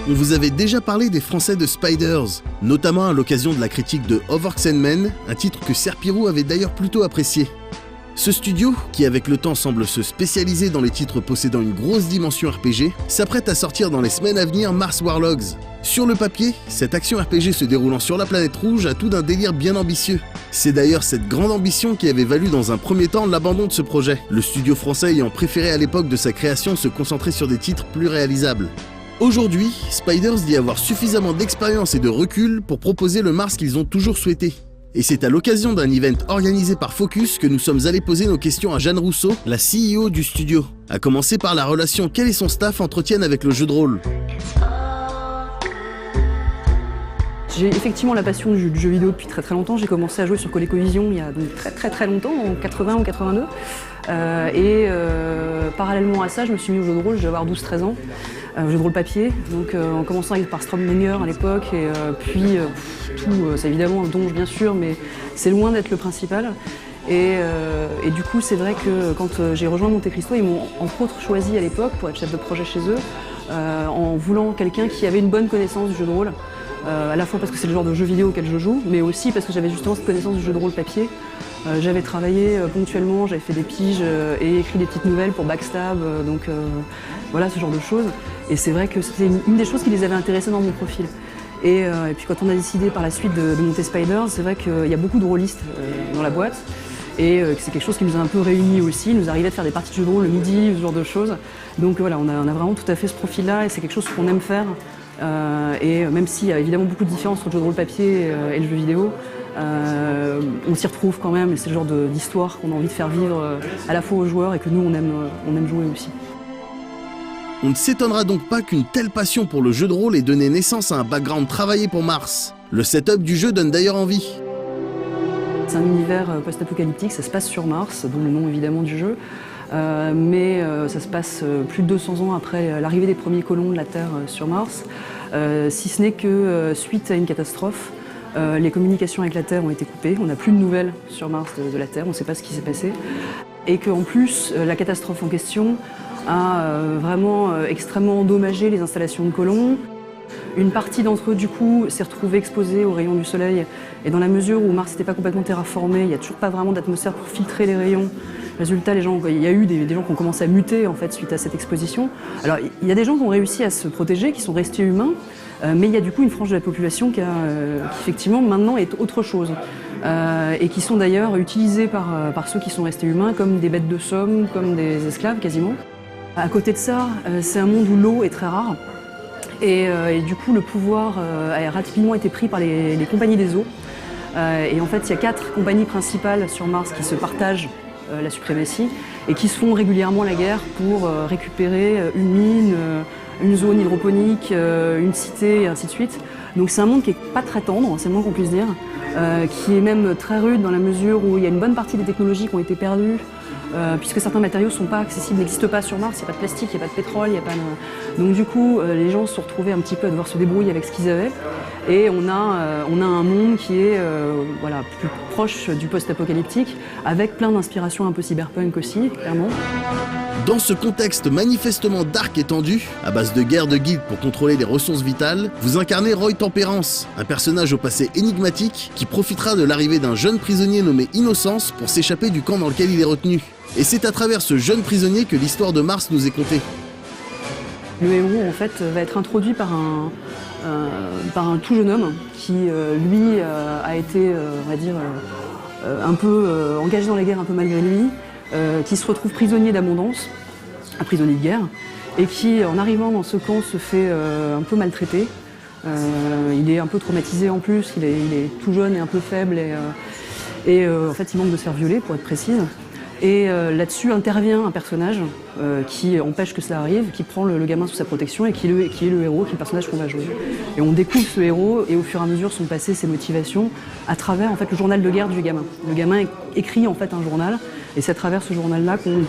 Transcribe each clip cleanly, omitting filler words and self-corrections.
On vous avait déjà parlé des Français de Spiders, notamment à l'occasion de la critique de Of Orcs and Men, un titre que Serpirou avait d'ailleurs plutôt apprécié. Ce studio, qui avec le temps semble se spécialiser dans les titres possédant une grosse dimension RPG, s'apprête à sortir dans les semaines à venir Mars Warlogs. Sur le papier, cette action RPG se déroulant sur la planète rouge a tout d'un délire bien ambitieux. C'est d'ailleurs cette grande ambition qui avait valu dans un premier temps l'abandon de ce projet, le studio français ayant préféré à l'époque de sa création se concentrer sur des titres plus réalisables. Aujourd'hui, Spiders dit avoir suffisamment d'expérience et de recul pour proposer le Mars qu'ils ont toujours souhaité. Et c'est à l'occasion d'un event organisé par Focus que nous sommes allés poser nos questions à Jeanne Rousseau, la CEO du studio. À commencer par la relation qu'elle et son staff entretiennent avec le jeu de rôle. J'ai effectivement la passion du jeu vidéo depuis très très longtemps. J'ai commencé à jouer sur ColecoVision il y a très longtemps, en 80 ou 82. Parallèlement à ça, je me suis mis au jeu de rôle, je vais avoir 12-13 ans. Jeu de rôle papier, donc en commençant par Stormbringer à l'époque, et puis c'est évidemment un donge bien sûr, mais c'est loin d'être le principal. Et du coup, c'est vrai que quand j'ai rejoint Monte Cristo, ils m'ont entre autres choisi à l'époque pour être chef de projet chez eux, en voulant quelqu'un qui avait une bonne connaissance du jeu de rôle, à la fois parce que c'est le genre de jeu vidéo auquel je joue, mais aussi parce que j'avais justement cette connaissance du jeu de rôle papier. J'avais travaillé ponctuellement, j'avais fait des piges et écrit des petites nouvelles pour Backstab, donc voilà ce genre de choses. Et c'est vrai que c'était une des choses qui les avait intéressés dans mon profil. Et puis quand on a décidé par la suite de monter Spiders, c'est vrai qu'il y a beaucoup de rôlistes dans la boîte. Et c'est quelque chose qui nous a un peu réunis aussi. Il nous arrivait de faire des parties de jeux de rôle le midi, ce genre de choses. Donc voilà, on a vraiment tout à fait ce profil-là et c'est quelque chose qu'on aime faire. Et même s'il y a évidemment beaucoup de différences entre le jeu de rôle papier et le jeu vidéo, on s'y retrouve quand même et c'est le genre d'histoire qu'on a envie de faire vivre à la fois aux joueurs et que nous on aime jouer aussi. On ne s'étonnera donc pas qu'une telle passion pour le jeu de rôle ait donné naissance à un background travaillé pour Mars. Le setup du jeu donne d'ailleurs envie. C'est un univers post-apocalyptique, ça se passe sur Mars, dont le nom évidemment du jeu. Mais ça se passe plus de 200 ans après l'arrivée des premiers colons de la Terre sur Mars, si ce n'est que suite à une catastrophe, les communications avec la Terre ont été coupées, on n'a plus de nouvelles sur Mars de la Terre, on ne sait pas ce qui s'est passé, et qu'en plus la catastrophe en question a vraiment extrêmement endommagé les installations de colons. Une partie d'entre eux, du coup, s'est retrouvée exposée aux rayons du soleil, et dans la mesure où Mars n'était pas complètement terraformé, il n'y a toujours pas vraiment d'atmosphère pour filtrer les rayons. Résultat, il y a eu des gens qui ont commencé à muter en fait, suite à cette exposition. Alors, il y a des gens qui ont réussi à se protéger, qui sont restés humains, mais il y a du coup une frange de la population qui effectivement maintenant est autre chose. Et qui sont d'ailleurs utilisés par ceux qui sont restés humains comme des bêtes de somme, comme des esclaves quasiment. À côté de ça, c'est un monde où l'eau est très rare. Et du coup, le pouvoir a rapidement été pris par les compagnies des eaux. Et en fait, il y a 4 compagnies principales sur Mars qui se partagent la suprématie et qui se font régulièrement la guerre pour récupérer une mine, une zone hydroponique, une cité et ainsi de suite. Donc c'est un monde qui n'est pas très tendre, c'est le moins qu'on puisse dire, qui est même très rude dans la mesure où il y a une bonne partie des technologies qui ont été perdues, puisque certains matériaux sont pas accessibles, n'existent pas sur Mars, il n'y a pas de plastique, il n'y a pas de pétrole, il n'y a pas de... Donc du coup, les gens se sont retrouvés un petit peu à devoir se débrouiller avec ce qu'ils avaient. Et on a un monde qui est voilà, plus proche du post-apocalyptique, avec plein d'inspirations un peu cyberpunk aussi, clairement. Dans ce contexte manifestement dark et tendu, à base de guerre de guides pour contrôler les ressources vitales, vous incarnez Roy Tempérance, un personnage au passé énigmatique qui profitera de l'arrivée d'un jeune prisonnier nommé Innocence pour s'échapper du camp dans lequel il est retenu. Et c'est à travers ce jeune prisonnier que l'histoire de Mars nous est contée. Le héros en fait va être introduit par un tout jeune homme qui lui a été, on va dire, un peu engagé dans la guerre un peu malgré lui, qui se retrouve prisonnier d'abondance, un prisonnier de guerre, et qui en arrivant dans ce camp se fait un peu maltraiter. Il est un peu traumatisé en plus, il est tout jeune et un peu faible et en fait il manque de se faire violer pour être précise. Et là-dessus intervient un personnage qui empêche que cela arrive, qui prend le gamin sous sa protection et qui est le héros, qui est le personnage qu'on va jouer. Et on découvre ce héros et au fur et à mesure son passé, ses motivations, à travers en fait, le journal de guerre du gamin. Le gamin écrit en fait un journal et c'est à travers ce journal-là qu'on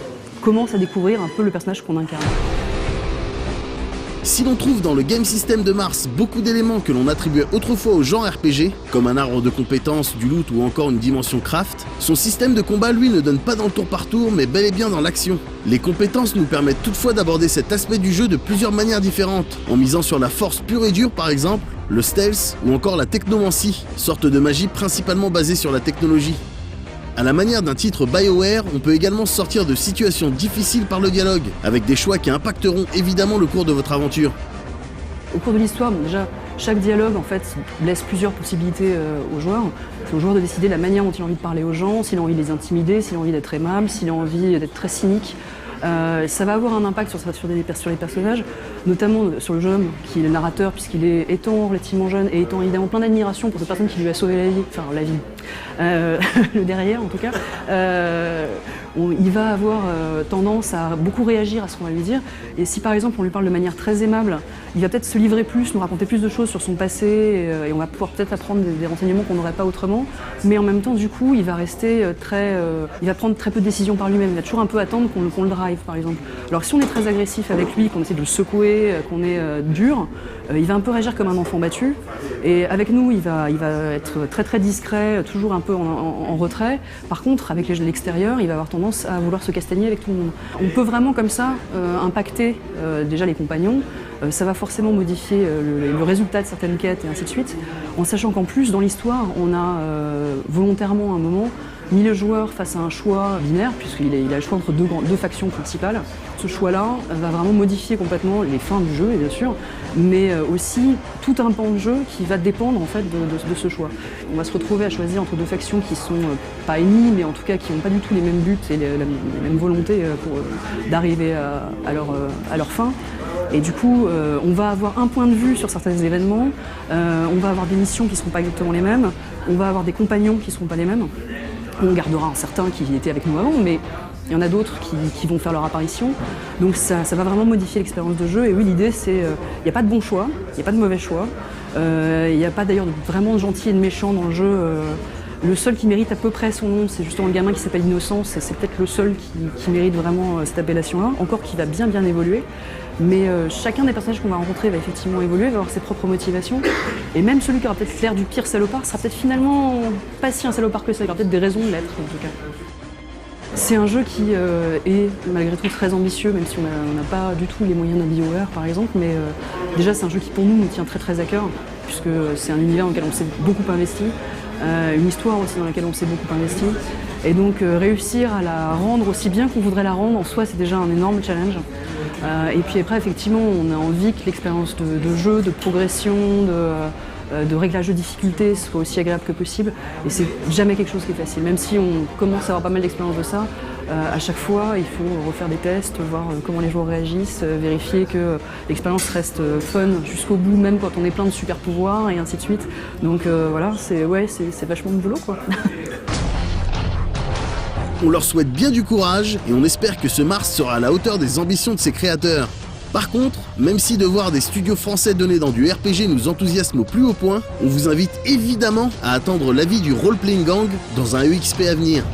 commence à découvrir un peu le personnage qu'on incarne. Si l'on trouve dans le game system de Mars beaucoup d'éléments que l'on attribuait autrefois au genre RPG, comme un arbre de compétences, du loot ou encore une dimension craft, son système de combat lui ne donne pas dans le tour par tour mais bel et bien dans l'action. Les compétences nous permettent toutefois d'aborder cet aspect du jeu de plusieurs manières différentes, en misant sur la force pure et dure par exemple, le stealth ou encore la technomancie, sorte de magie principalement basée sur la technologie. À la manière d'un titre BioWare, on peut également sortir de situations difficiles par le dialogue, avec des choix qui impacteront évidemment le cours de votre aventure. Au cours de l'histoire, déjà, chaque dialogue en fait laisse plusieurs possibilités aux joueurs. C'est au joueur de décider la manière dont il a envie de parler aux gens, s'il a envie de les intimider, s'il a envie d'être aimable, s'il a envie d'être très cynique. Ça va avoir un impact sur les personnages, notamment sur le jeune homme qui est le narrateur, puisqu'il est étant relativement jeune et étant évidemment plein d'admiration pour cette personne qui lui a sauvé la vie, le derrière en tout cas. Il va avoir tendance à beaucoup réagir à ce qu'on va lui dire, et si par exemple on lui parle de manière très aimable, il va peut-être se livrer plus, nous raconter plus de choses sur son passé, et on va pouvoir peut-être apprendre des renseignements qu'on n'aurait pas autrement, mais en même temps du coup il va rester il va prendre très peu de décisions par lui-même, il va toujours un peu attendre qu'on le drive par exemple. Alors si on est très agressif avec lui, qu'on essaie de le secouer, qu'on est dur, il va un peu réagir comme un enfant battu, et avec nous il va être très très discret, toujours un peu en retrait. Par contre avec l'extérieur il va avoir tendance à vouloir se castagner avec tout le monde. On peut vraiment comme ça impacter déjà les compagnons, ça va forcément modifier le résultat de certaines quêtes et ainsi de suite, en sachant qu'en plus dans l'histoire on a volontairement un moment mis le joueur face à un choix binaire, puisqu'il a le choix entre deux factions principales. Ce choix-là va vraiment modifier complètement les fins du jeu, et bien sûr, mais aussi tout un pan de jeu qui va dépendre en fait de ce choix. On va se retrouver à choisir entre deux factions qui sont pas ennemies, mais en tout cas qui n'ont pas du tout les mêmes buts et les mêmes volontés d'arriver à leur fin. Et du coup, on va avoir un point de vue sur certains événements, on va avoir des missions qui ne seront pas exactement les mêmes, on va avoir des compagnons qui ne seront pas les mêmes. On gardera certains qui étaient avec nous avant, mais il y en a d'autres qui vont faire leur apparition. Donc ça va vraiment modifier l'expérience de jeu. Et oui, l'idée c'est, il n'y a pas de bon choix, il n'y a pas de mauvais choix. Il n'y a pas d'ailleurs vraiment de gentil et de méchant dans le jeu. Le seul qui mérite à peu près son nom, c'est justement le gamin qui s'appelle Innocence, et c'est peut-être le seul qui mérite vraiment cette appellation-là, encore qui va bien évoluer. Mais chacun des personnages qu'on va rencontrer va effectivement évoluer, va avoir ses propres motivations. Et même celui qui aura peut-être l'air du pire salopard sera peut-être finalement pas si un salopard que ça, il aura peut-être des raisons de l'être en tout cas. C'est un jeu qui est malgré tout très ambitieux, même si on n'a pas du tout les moyens d'un BioWare par exemple, mais déjà c'est un jeu qui pour nous tient très à cœur, puisque c'est un univers dans lequel on s'est beaucoup investi, une histoire aussi dans laquelle on s'est beaucoup investi, et donc réussir à la rendre aussi bien qu'on voudrait la rendre, en soi c'est déjà un énorme challenge. Et puis après effectivement on a envie que l'expérience de jeu, de progression, de réglage de difficulté soit aussi agréable que possible, et c'est jamais quelque chose qui est facile, même si on commence à avoir pas mal d'expérience de ça. À chaque fois il faut refaire des tests, voir comment les joueurs réagissent, vérifier que l'expérience reste fun jusqu'au bout, même quand on est plein de super pouvoirs et ainsi de suite. Donc voilà, c'est vachement de boulot quoi. On leur souhaite bien du courage et on espère que ce Mars sera à la hauteur des ambitions de ses créateurs. Par contre, même si de voir des studios français donner dans du RPG nous enthousiasme au plus haut point, on vous invite évidemment à attendre l'avis du Role Playing Gang dans un EXP à venir.